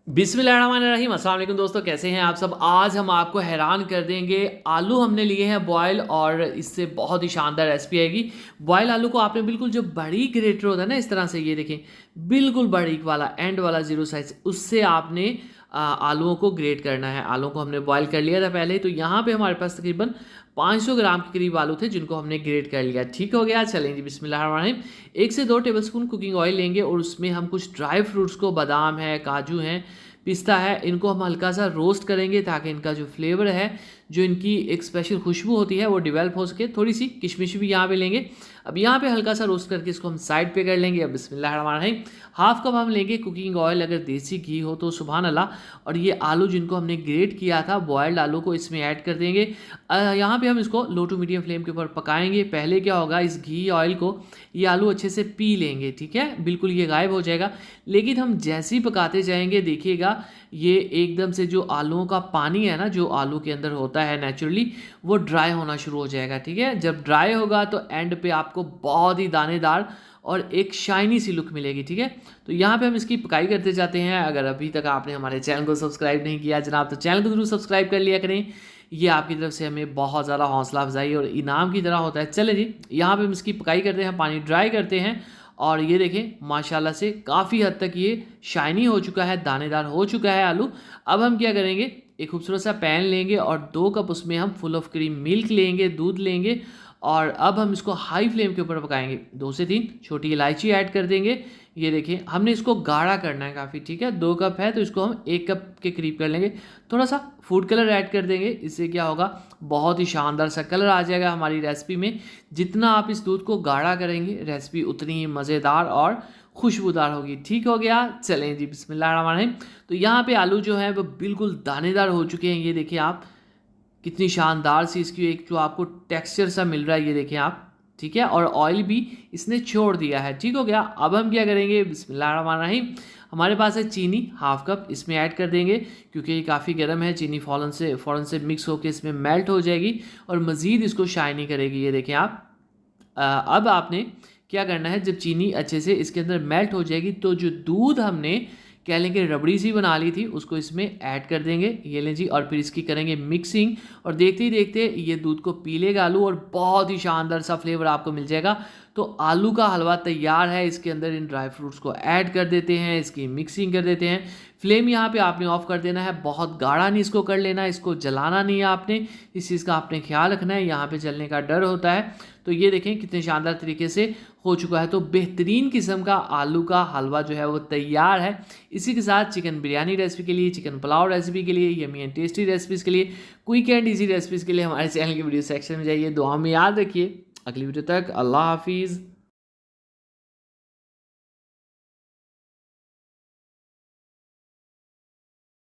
बिस्मिल्लाहिर्रहमानिर्रहीम। अस्सलाम वालेकुम दोस्तों, कैसे हैं आप सब। आज हम आपको हैरान कर देंगे। आलू हमने लिए हैं बॉयल और इससे बहुत ही शानदार रेसिपी आएगी। बॉयल आलू को आपने बिल्कुल जो बारीक ग्रेटर होता है ना, इस तरह से, ये देखें, बिल्कुल बारीक वाला एंड वाला जीरो साइज, उससे आपने आलूओं को ग्रेट करना है। आलूओं को हमने बॉयल कर लिया था पहले, तो यहाँ पे हमारे पास तकरीबन 500 ग्राम के करीब आलू थे जिनको हमने ग्रेट कर लिया। ठीक हो गया, चलेंगे बिस्मिल्लाहिर्रहमानिर्रहीम। 1 से 2 टेबलस्पून कुकिंग ऑयल लेंगे और उसमें हम कुछ ड्राई फ्रूट्स को, बादाम है, काजू हैं, पिस्ता है, इनको हम हल्का सा रोस्ट करेंगे ताकि इनका जो फ्लेवर है, जो इनकी एक स्पेशल खुशबू होती है, वो डेवलप हो सके। थोड़ी सी किशमिश भी यहाँ पे लेंगे। अब यहाँ पे हल्का सा रोस्ट करके इसको हम साइड पे कर लेंगे। अब बिस्मिल्लाहिर्रहमानिर्रहीम, हाफ कप हम लेंगे कुकिंग ऑयल, अगर देसी घी हो तो सुभान अल्लाह। और ये आलू जिनको हमने ग्रेट किया था, बॉयल्ड आलू को इसमें ऐड कर देंगे। यहाँ पे हम इसको लो टू मीडियम फ्लेम के ऊपर पकाएंगे। पहले क्या होगा, इस घी ऑयल को ये आलू अच्छे से पी लेंगे, ठीक है, बिल्कुल ये गायब हो जाएगा। लेकिन हम जैसे ही पकाते जाएंगे देखिएगा, ये एकदम से जो आलूओं का पानी है ना, जो आलू के अंदर होता है नेचुरली, वो ड्राई होना शुरू हो जाएगा। ठीक है, जब ड्राई होगा तो एंड पे आपको बहुत ही दानेदार और एक शाइनी सी लुक मिलेगी। ठीक है, तो यहाँ पे हम इसकी पकाई करते जाते हैं। अगर अभी तक आपने हमारे चैनल को सब्सक्राइब नहीं किया जनाब, तो चैनल को जरूर सब्सक्राइब कर लिया करें। ये आपकी तरफ से हमें बहुत ज़्यादा हौसला अफजाई और इनाम की तरह होता है। चले जी, यहाँ पे हम इसकी पकाई करते हैं, पानी ड्राई करते हैं। और ये देखें, माशाल्लाह से काफ़ी हद तक ये शाइनी हो चुका है, दानेदार हो चुका है आलू। अब हम क्या करेंगे, एक खूबसूरत सा पैन लेंगे और 2 कप उसमें हम फुल ऑफ क्रीम मिल्क लेंगे, दूध लेंगे। और अब हम इसको हाई फ्लेम के ऊपर पकाएंगे। 2 से 3 छोटी इलायची ऐड कर देंगे। ये देखिए, हमने इसको गाढ़ा करना है काफ़ी। ठीक है, 2 कप है तो इसको हम 1 कप के करीब कर लेंगे। थोड़ा सा फूड कलर ऐड कर देंगे, इससे क्या होगा, बहुत ही शानदार सा कलर आ जाएगा हमारी रेसिपी में। जितना आप इस दूध को गाढ़ा करेंगे, रेसिपी उतनी ही मज़ेदार और खुशबूदार होगी। ठीक हो गया, चलें जी बिस्मिल्लाहिर्रहमानिर्रहीम। तो यहाँ पे आलू जो है वो बिल्कुल दानेदार हो चुके हैं। ये देखिए आप, कितनी शानदार सी इसकी एक जो आपको टेक्सचर सा मिल रहा है, ये देखें आप। ठीक है, और ऑयल भी इसने छोड़ दिया है। ठीक हो गया, अब हम क्या करेंगे, बिस्मिल्लाहिर्रहमानिर्रहीम, हमारे पास है चीनी, हाफ कप इसमें ऐड कर देंगे। क्योंकि ये काफ़ी गर्म है, चीनी फ़ौरन से मिक्स होकर इसमें मेल्ट हो जाएगी और मज़ीद इसको शाइनी करेगी। ये देखें आप। अब आपने क्या करना है, जब चीनी अच्छे से इसके अंदर मेल्ट हो जाएगी तो जो दूध हमने कह लेंगे रबड़ी सी बना ली थी, उसको इसमें ऐड कर देंगे। ये लें जी, और फिर इसकी करेंगे मिक्सिंग। और देखते ही देखते ये दूध को पी लेगा आलू और बहुत ही शानदार सा फ्लेवर आपको मिल जाएगा। तो आलू का हलवा तैयार है। इसके अंदर इन ड्राई फ्रूट्स को ऐड कर देते हैं, इसकी मिक्सिंग कर देते हैं। फ्लेम यहाँ पे आपने ऑफ कर देना है, बहुत गाढ़ा नहीं इसको कर लेना, इसको जलाना नहीं है आपने, इस चीज़ का आपने ख्याल रखना है, यहाँ पे जलने का डर होता है। तो ये देखें कितने शानदार तरीके से हो चुका है। तो बेहतरीन किस्म का आलू का हलवा जो है वो तैयार है। इसी के साथ चिकन बिरयानी रेसिपी के लिए, चिकन पुलाव रेसिपी के लिए, यमी एंड टेस्टी रेसिपीज़ के लिए, क्विक एंड ईजी रेसिपीज़ के लिए हमारे चैनल के वीडियो सेक्शन में जाइए। दुआ में याद रखिए। अगली वीडियो तक अल्लाह हाफिज़।